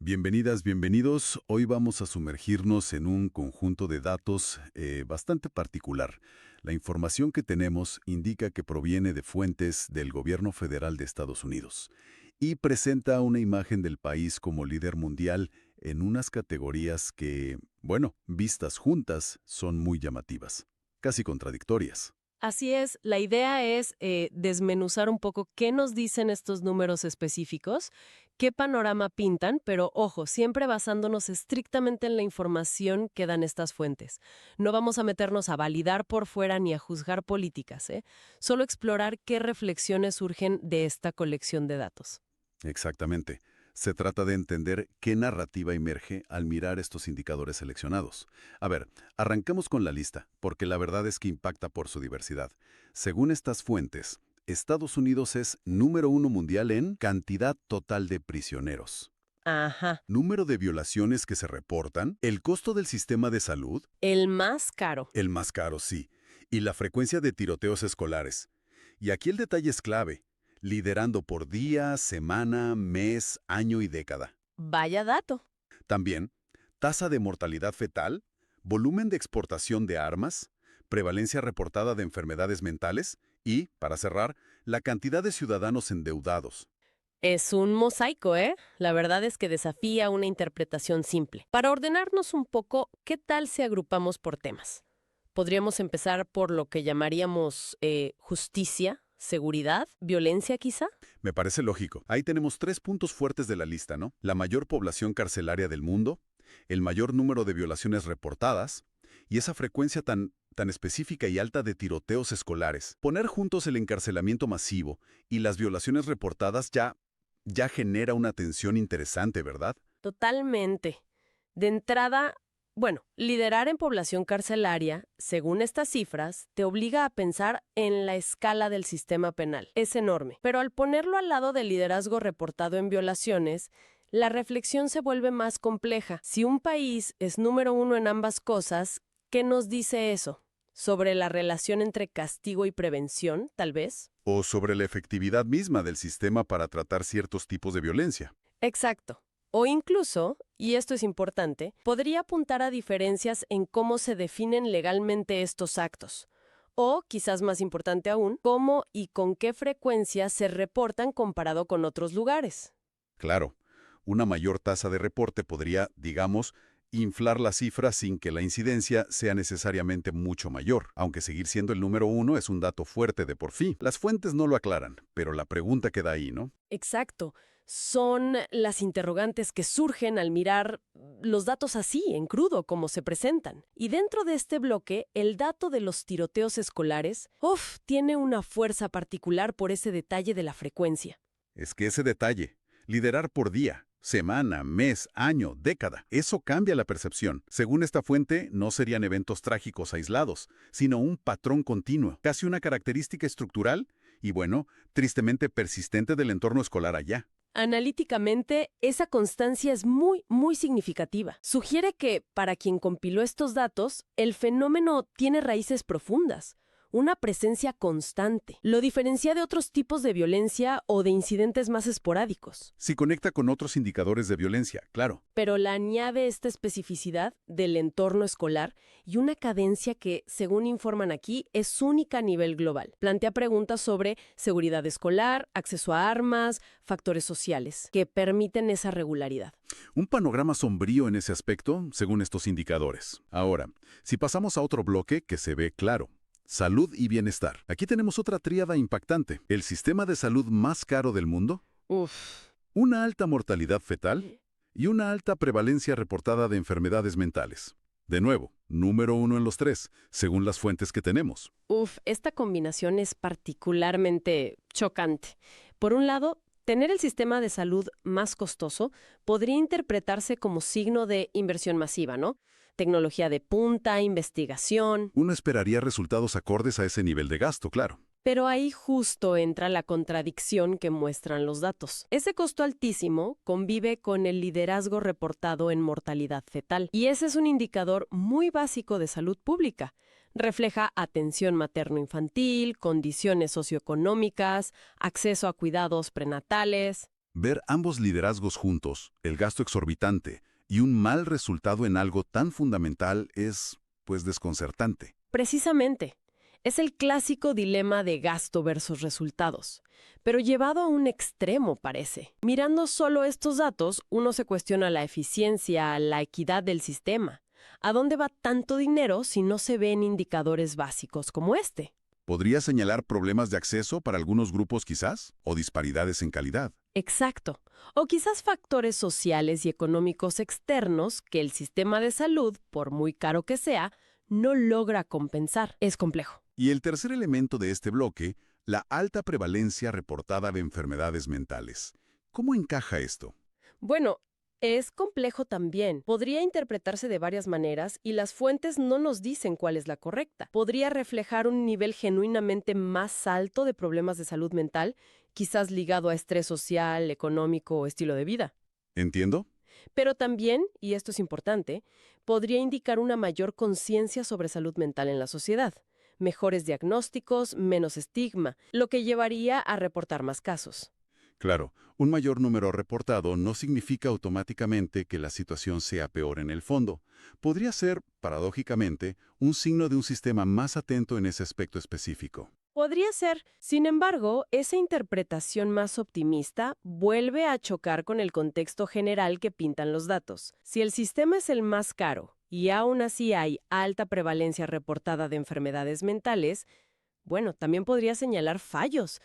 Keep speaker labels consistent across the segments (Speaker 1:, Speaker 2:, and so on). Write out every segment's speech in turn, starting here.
Speaker 1: Bienvenidas, bienvenidos. Hoy vamos a sumergirnos en un conjunto de datos bastante particular. La información que tenemos indica que proviene de fuentes del gobierno federal de Estados Unidos y presenta una imagen del país como líder mundial en unas categorías que, bueno, vistas juntas, son muy llamativas, casi contradictorias.
Speaker 2: Así es, la idea es desmenuzar un poco qué nos dicen estos números específicos, qué panorama pintan, pero ojo, siempre basándonos estrictamente en la información que dan estas fuentes. No vamos a meternos a validar por fuera ni a juzgar políticas, ¿eh? Solo explorar qué reflexiones surgen de esta colección de datos.
Speaker 1: Exactamente. Se trata de entender qué narrativa emerge al mirar estos indicadores seleccionados. A ver, arrancamos con la lista, porque la verdad es que impacta por su diversidad. Según estas fuentes, Estados Unidos es número uno mundial en cantidad total de prisioneros,
Speaker 2: Ajá,
Speaker 1: número de violaciones que se reportan, el costo del sistema de salud,
Speaker 2: el más caro.
Speaker 1: el más caro sí, y la frecuencia de tiroteos escolares. Y aquí el detalle es clave, liderando por día, semana, mes, año y década.
Speaker 2: Vaya dato.
Speaker 1: También, tasa de mortalidad fetal, volumen de exportación de armas, prevalencia reportada de enfermedades mentales y, para cerrar, la cantidad de ciudadanos endeudados.
Speaker 2: Es un mosaico, ¿eh? La verdad es que desafía una interpretación simple. Para ordenarnos un poco, ¿qué tal si agrupamos por temas? Podríamos empezar por lo que llamaríamos justicia, seguridad, violencia quizá.
Speaker 1: Me parece lógico. Ahí tenemos tres puntos fuertes de la lista, ¿no? La mayor población carcelaria del mundo, el mayor número de violaciones reportadas y esa frecuencia tan específica y alta de tiroteos escolares. Poner juntos el encarcelamiento masivo y las violaciones reportadas ya genera una tensión interesante, ¿verdad?
Speaker 2: Totalmente. De entrada, bueno, liderar en población carcelaria, según estas cifras, te obliga a pensar en la escala del sistema penal. Es enorme. Pero al ponerlo al lado del liderazgo reportado en violaciones, la reflexión se vuelve más compleja. Si un país es número uno en ambas cosas, ¿qué nos dice eso? ¿Sobre la relación entre castigo y prevención, tal vez?
Speaker 1: O sobre la efectividad misma del sistema para tratar ciertos tipos de violencia.
Speaker 2: Exacto. O incluso, y esto es importante, podría apuntar a diferencias en cómo se definen legalmente estos actos. O, quizás más importante aún, cómo y con qué frecuencia se reportan comparado con otros lugares.
Speaker 1: Claro, una mayor tasa de reporte podría, digamos, inflar la cifra sin que la incidencia sea necesariamente mucho mayor, aunque seguir siendo el número uno es un dato fuerte de por sí. Las fuentes no lo aclaran, pero la pregunta queda ahí, ¿no?
Speaker 2: Exacto. Son las interrogantes que surgen al mirar los datos así, en crudo, como se presentan. Y dentro de este bloque, el dato de los tiroteos escolares, tiene una fuerza particular por ese detalle de la frecuencia.
Speaker 1: Es que ese detalle, liderar por día, semana, mes, año, década, eso cambia la percepción. Según esta fuente, no serían eventos trágicos aislados, sino un patrón continuo, casi una característica estructural y, bueno, tristemente persistente del entorno escolar allá.
Speaker 2: Analíticamente, esa constancia es muy, muy significativa. Sugiere que, para quien compiló estos datos, el fenómeno tiene raíces profundas, una presencia constante. Lo diferencia de otros tipos de violencia o de incidentes más esporádicos.
Speaker 1: Si conecta con otros indicadores de violencia, claro.
Speaker 2: Pero le añade esta especificidad del entorno escolar y una cadencia que, según informan aquí, es única a nivel global. Plantea preguntas sobre seguridad escolar, acceso a armas, factores sociales, que permiten esa regularidad.
Speaker 1: Un panorama sombrío en ese aspecto, según estos indicadores. Ahora, si pasamos a otro bloque que se ve claro. Salud y bienestar. Aquí tenemos otra tríada impactante. El sistema de salud más caro del mundo,
Speaker 2: Uf.
Speaker 1: una alta mortalidad fetal y una alta prevalencia reportada de enfermedades mentales. De nuevo, número uno en los tres, según las fuentes que tenemos.
Speaker 2: Esta combinación es particularmente chocante. Por un lado, tener el sistema de salud más costoso podría interpretarse como signo de inversión masiva, ¿no? Tecnología de punta, investigación.
Speaker 1: Uno esperaría resultados acordes a ese nivel de gasto, claro.
Speaker 2: Pero ahí justo entra la contradicción que muestran los datos. Ese costo altísimo convive con el liderazgo reportado en mortalidad fetal. Y ese es un indicador muy básico de salud pública. Refleja atención materno-infantil, condiciones socioeconómicas, acceso a cuidados prenatales.
Speaker 1: Ver ambos liderazgos juntos, el gasto exorbitante y un mal resultado en algo tan fundamental es, pues, desconcertante.
Speaker 2: Precisamente. Es el clásico dilema de gasto versus resultados, pero llevado a un extremo, parece. Mirando solo estos datos, uno se cuestiona la eficiencia, la equidad del sistema. ¿A dónde va tanto dinero si no se ven indicadores básicos como este?
Speaker 1: ¿Podría señalar problemas de acceso para algunos grupos quizás? ¿O disparidades en calidad?
Speaker 2: Exacto. O quizás factores sociales y económicos externos que el sistema de salud, por muy caro que sea, no logra compensar. Es complejo.
Speaker 1: Y el tercer elemento de este bloque, la alta prevalencia reportada de enfermedades mentales. ¿Cómo encaja esto?
Speaker 2: Bueno, es complejo también. Podría interpretarse de varias maneras y las fuentes no nos dicen cuál es la correcta. Podría reflejar un nivel genuinamente más alto de problemas de salud mental, quizás ligado a estrés social, económico o estilo de vida.
Speaker 1: ¿Entiendo?
Speaker 2: Pero también, y esto es importante, podría indicar una mayor conciencia sobre salud mental en la sociedad, mejores diagnósticos, menos estigma, lo que llevaría a reportar más casos.
Speaker 1: Claro, un mayor número reportado no significa automáticamente que la situación sea peor en el fondo. Podría ser, paradójicamente, un signo de un sistema más atento en ese aspecto específico.
Speaker 2: Podría ser, sin embargo, esa interpretación más optimista vuelve a chocar con el contexto general que pintan los datos. Si el sistema es el más caro y aún así hay alta prevalencia reportada de enfermedades mentales, bueno, también podría señalar fallos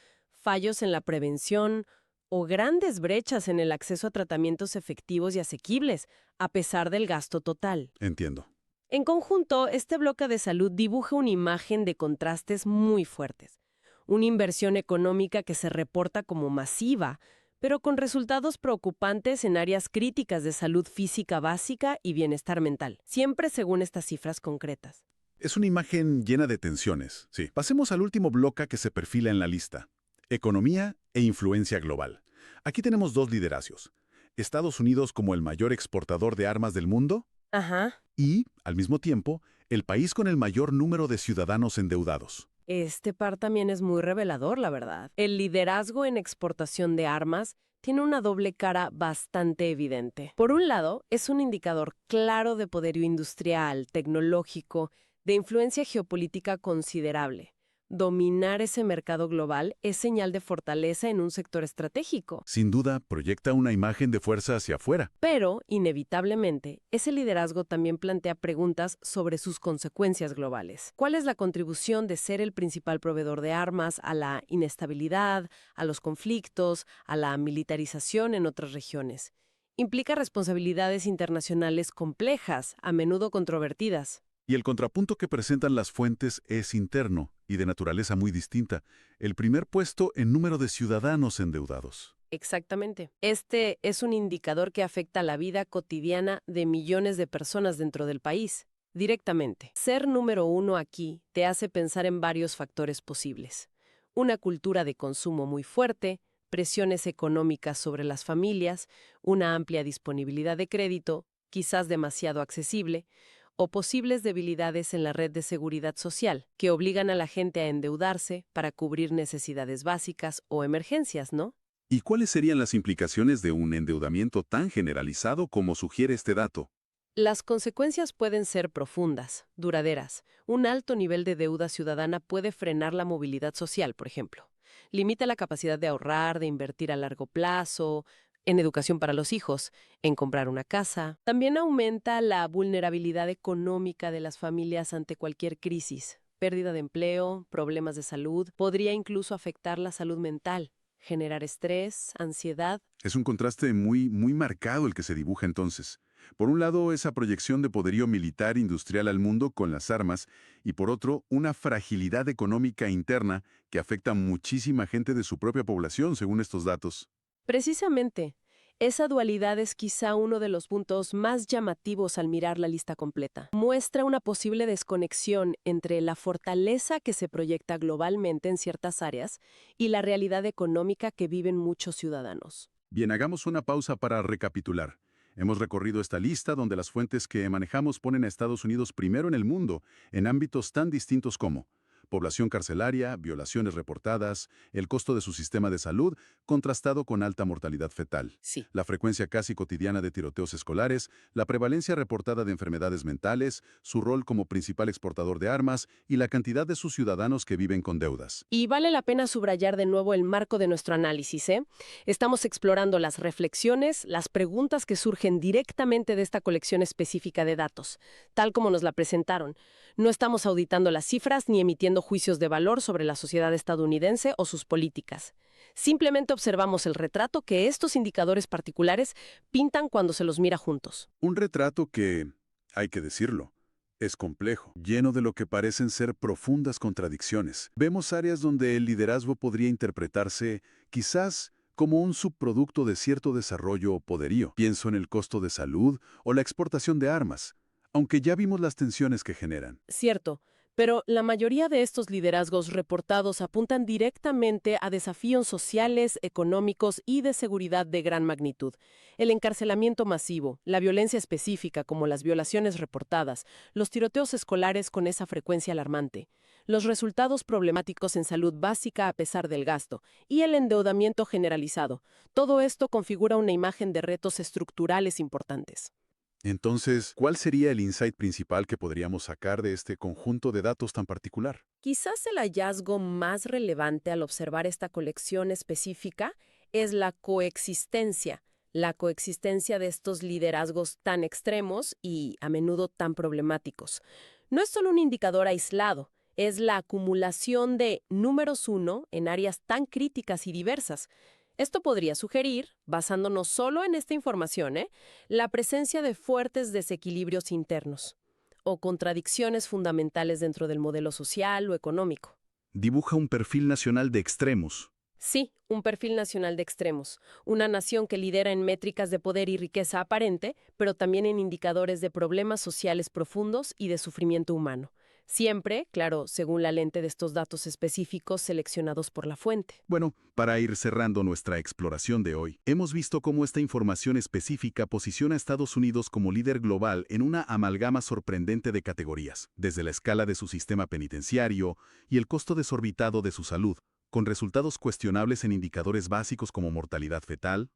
Speaker 2: en la prevención o grandes brechas en el acceso a tratamientos efectivos y asequibles, a pesar del gasto total.
Speaker 1: Entiendo.
Speaker 2: En conjunto, este bloque de salud dibuja una imagen de contrastes muy fuertes. Una inversión económica que se reporta como masiva, pero con resultados preocupantes en áreas críticas de salud física básica y bienestar mental, siempre según estas cifras concretas.
Speaker 1: Es una imagen llena de tensiones, sí. Pasemos al último bloque que se perfila en la lista. Economía e influencia global. Aquí tenemos dos liderazgos. Estados Unidos como el mayor exportador de armas del mundo
Speaker 2: Ajá.
Speaker 1: y, al mismo tiempo, el país con el mayor número de ciudadanos endeudados.
Speaker 2: Este par también es muy revelador, la verdad. El liderazgo en exportación de armas tiene una doble cara bastante evidente. Por un lado, es un indicador claro de poderío industrial, tecnológico, de influencia geopolítica considerable. Dominar ese mercado global es señal de fortaleza en un sector estratégico.
Speaker 1: Sin duda, proyecta una imagen de fuerza hacia afuera.
Speaker 2: Pero, inevitablemente, ese liderazgo también plantea preguntas sobre sus consecuencias globales. ¿Cuál es la contribución de ser el principal proveedor de armas a la inestabilidad, a los conflictos, a la militarización en otras regiones? Implica responsabilidades internacionales complejas, a menudo controvertidas.
Speaker 1: Y el contrapunto que presentan las fuentes es interno y de naturaleza muy distinta. El primer puesto en número de ciudadanos endeudados.
Speaker 2: Exactamente. Este es un indicador que afecta la vida cotidiana de millones de personas dentro del país, directamente. Ser número uno aquí te hace pensar en varios factores posibles. Una cultura de consumo muy fuerte, presiones económicas sobre las familias, una amplia disponibilidad de crédito, quizás demasiado accesible, o posibles debilidades en la red de seguridad social, que obligan a la gente a endeudarse para cubrir necesidades básicas o emergencias, ¿no?
Speaker 1: ¿Y cuáles serían las implicaciones de un endeudamiento tan generalizado como sugiere este dato?
Speaker 2: Las consecuencias pueden ser profundas, duraderas. Un alto nivel de deuda ciudadana puede frenar la movilidad social, por ejemplo. Limita la capacidad de ahorrar, de invertir a largo plazo, en educación para los hijos, en comprar una casa. También aumenta la vulnerabilidad económica de las familias ante cualquier crisis. Pérdida de empleo, problemas de salud, podría incluso afectar la salud mental, generar estrés, ansiedad.
Speaker 1: Es un contraste muy marcado el que se dibuja entonces. Por un lado, esa proyección de poderío militar industrial al mundo con las armas, y por otro, una fragilidad económica interna que afecta a muchísima gente de su propia población, según estos datos.
Speaker 2: Precisamente, esa dualidad es quizá uno de los puntos más llamativos al mirar la lista completa. Muestra una posible desconexión entre la fortaleza que se proyecta globalmente en ciertas áreas y la realidad económica que viven muchos ciudadanos.
Speaker 1: Bien, hagamos una pausa para recapitular. Hemos recorrido esta lista donde las fuentes que manejamos ponen a Estados Unidos primero en el mundo, en ámbitos tan distintos como Población carcelaria, violaciones reportadas, el costo de su sistema de salud, contrastado con alta mortalidad fetal.
Speaker 2: Sí.
Speaker 1: La frecuencia casi cotidiana de tiroteos escolares, la prevalencia reportada de enfermedades mentales, su rol como principal exportador de armas y la cantidad de sus ciudadanos que viven con deudas.
Speaker 2: Y vale la pena subrayar de nuevo el marco de nuestro análisis, ¿eh? Estamos explorando las reflexiones, las preguntas que surgen directamente de esta colección específica de datos, tal como nos la presentaron. No estamos auditando las cifras ni emitiendo juicios de valor sobre la sociedad estadounidense o sus políticas. Simplemente observamos el retrato que estos indicadores particulares pintan cuando se los mira juntos.
Speaker 1: Un retrato que, hay que decirlo, es complejo, lleno de lo que parecen ser profundas contradicciones. Vemos áreas donde el liderazgo podría interpretarse, quizás, como un subproducto de cierto desarrollo o poderío. Pienso en el costo de salud o la exportación de armas, aunque ya vimos las tensiones que generan.
Speaker 2: Cierto, pero la mayoría de estos liderazgos reportados apuntan directamente a desafíos sociales, económicos y de seguridad de gran magnitud. El encarcelamiento masivo, la violencia específica como las violaciones reportadas, los tiroteos escolares con esa frecuencia alarmante, los resultados problemáticos en salud básica a pesar del gasto y el endeudamiento generalizado. Todo esto configura una imagen de retos estructurales importantes.
Speaker 1: Entonces, ¿cuál sería el insight principal que podríamos sacar de este conjunto de datos tan particular?
Speaker 2: Quizás el hallazgo más relevante al observar esta colección específica es la coexistencia de estos liderazgos tan extremos y a menudo tan problemáticos. No es solo un indicador aislado, es la acumulación de números uno en áreas tan críticas y diversas. Esto podría sugerir, basándonos solo en esta información, la presencia de fuertes desequilibrios internos o contradicciones fundamentales dentro del modelo social o económico.
Speaker 1: Dibuja un perfil nacional de extremos.
Speaker 2: Sí, un perfil nacional de extremos, una nación que lidera en métricas de poder y riqueza aparente, pero también en indicadores de problemas sociales profundos y de sufrimiento humano. Siempre, claro, según la lente de estos datos específicos seleccionados por la fuente.
Speaker 1: Bueno, para ir cerrando nuestra exploración de hoy, hemos visto cómo esta información específica posiciona a Estados Unidos como líder global en una amalgama sorprendente de categorías, desde la escala de su sistema penitenciario y el costo desorbitado de su salud, con resultados cuestionables en indicadores básicos como mortalidad fetal,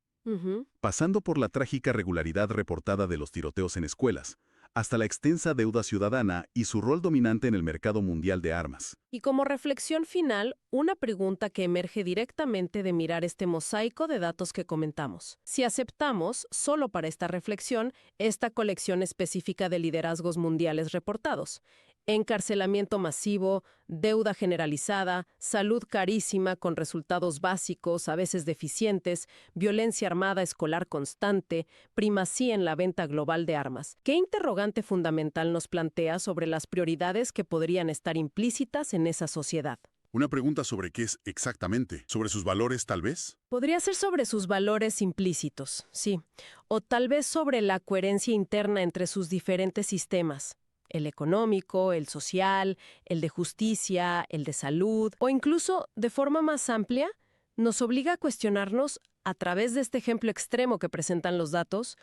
Speaker 1: pasando por la trágica regularidad reportada de los tiroteos en escuelas, hasta la extensa deuda ciudadana y su rol dominante en el mercado mundial de armas.
Speaker 2: Y como reflexión final, una pregunta que emerge directamente de mirar este mosaico de datos que comentamos. Si aceptamos, solo para esta reflexión, esta colección específica de liderazgos mundiales reportados, encarcelamiento masivo, deuda generalizada, salud carísima con resultados básicos, a veces deficientes, violencia armada escolar constante, primacía en la venta global de armas. ¿Qué interrogante fundamental nos plantea sobre las prioridades que podrían estar implícitas en esa sociedad?
Speaker 3: Una pregunta sobre qué es exactamente. ¿Sobre sus valores, tal vez?
Speaker 2: Podría ser sobre sus valores implícitos, sí. O tal vez sobre la coherencia interna entre sus diferentes sistemas. El económico, el social, el de justicia, el de salud, o incluso, de forma más amplia, nos obliga a cuestionarnos, a través de este ejemplo extremo que presentan los datos,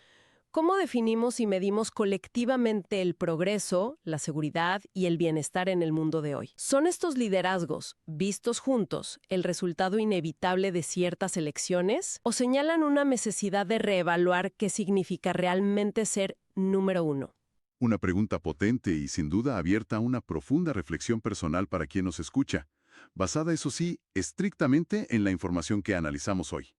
Speaker 2: cómo definimos y medimos colectivamente el progreso, la seguridad y el bienestar en el mundo de hoy. ¿Son estos liderazgos, vistos juntos, el resultado inevitable de ciertas elecciones? ¿O señalan una necesidad de reevaluar qué significa realmente ser número uno?
Speaker 1: Una pregunta potente y sin duda abierta a una profunda reflexión personal para quien nos escucha, basada, eso sí, estrictamente en la información que analizamos hoy.